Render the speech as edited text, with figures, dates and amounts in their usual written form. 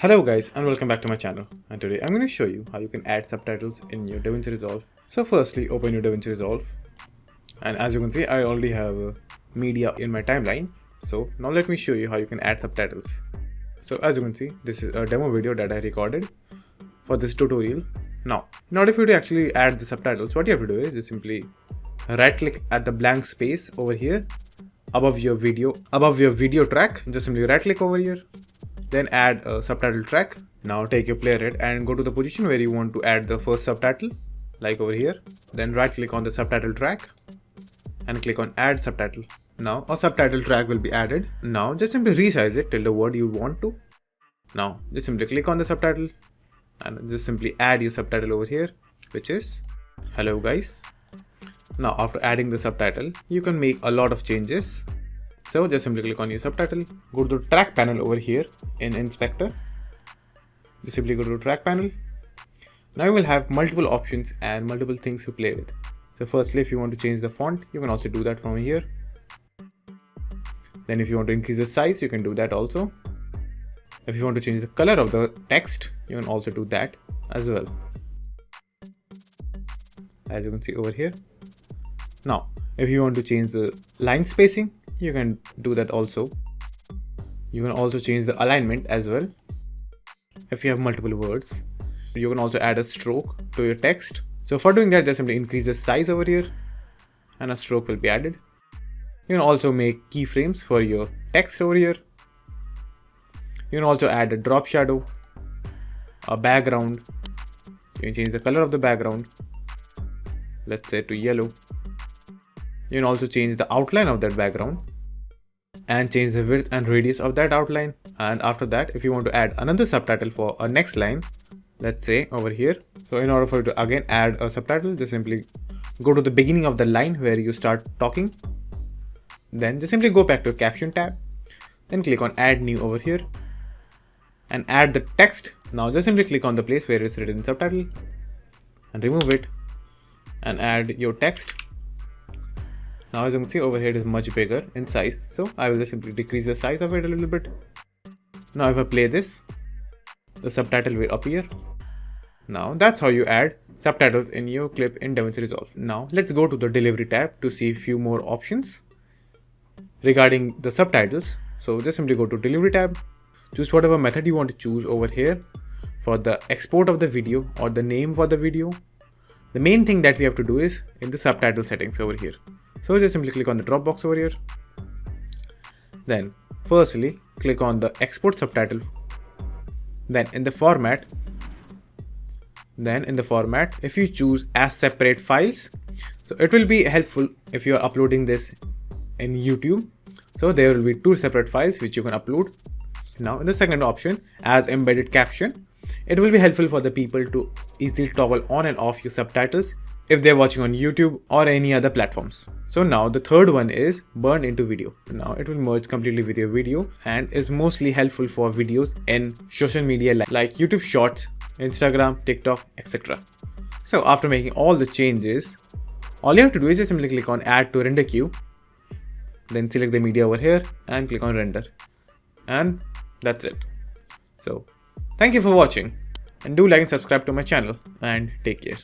Hello guys and welcome back to my channel, and today I'm going to show you how you can add subtitles in your DaVinci Resolve. So firstly, open your DaVinci Resolve, and as you can see I already have media in my timeline. So now let me show you how you can add subtitles. So as you can see, this is a demo video that I recorded for this tutorial. Now in order for you to actually add the subtitles, what you have to do is just simply right click at the blank space over here above your video track. Just simply right click over here, then add a subtitle track. Now take your player head and go to the position where you want to add the first subtitle, like over here. Then right click on the subtitle track and click on add subtitle. Now a subtitle track will be added. Now just simply resize it till the word you want to. Now just simply click on the subtitle and just simply add your subtitle over here, which is hello guys. Now after adding the subtitle, you can make a lot of changes. So just simply click on your subtitle, go to the track panel over here in inspector. Just simply go to the track panel. Now you will have multiple options and multiple things to play with. So firstly, if you want to change the font, you can also do that from here. Then if you want to increase the size, you can do that also. If you want to change the color of the text, you can also do that as well, as you can see over here. Now if you want to change the line spacing, you can do that also. You can also change the alignment as well. If you have multiple words, you can also add a stroke to your text. So for doing that, just simply increase the size over here and a stroke will be added. You can also make keyframes for your text over here. You can also add a drop shadow, a background. You can change the color of the background, let's say to yellow. You can also change the outline of that background and change the width and radius of that outline. And after that, if you want to add another subtitle for a next line, let's say over here. So in order for you to again add a subtitle, just simply go to the beginning of the line where you start talking. Then just simply go back to caption tab. Then click on add new over here and add the text. Now just simply click on the place where it's written subtitle and remove it and add your text. Now as you can see over here, it is much bigger in size. So I will just simply decrease the size of it a little bit. Now if I play this, the subtitle will appear. Now that's how you add subtitles in your clip in DaVinci Resolve. Now let's go to the delivery tab to see a few more options regarding the subtitles. So just simply go to delivery tab, choose whatever method you want to choose over here for the export of the video or the name for the video. The main thing that we have to do is in the subtitle settings over here. So just simply click on the drop box over here. Then firstly, click on the export subtitle. Then in the format, if you choose as separate files, so it will be helpful if you are uploading this in YouTube. So there will be two separate files which you can upload. Now in the second option, as embedded caption, it will be helpful for the people to easily toggle on and off your subtitles if they're watching on YouTube or any other platforms. So now the third one is burn into video. Now it will merge completely with your video and is mostly helpful for videos in social media like YouTube Shorts, Instagram, TikTok, etc. So after making all the changes, all you have to do is just simply click on add to render queue. Then select the media over here and click on render. And that's it. So thank you for watching, and do like and subscribe to my channel, and take care.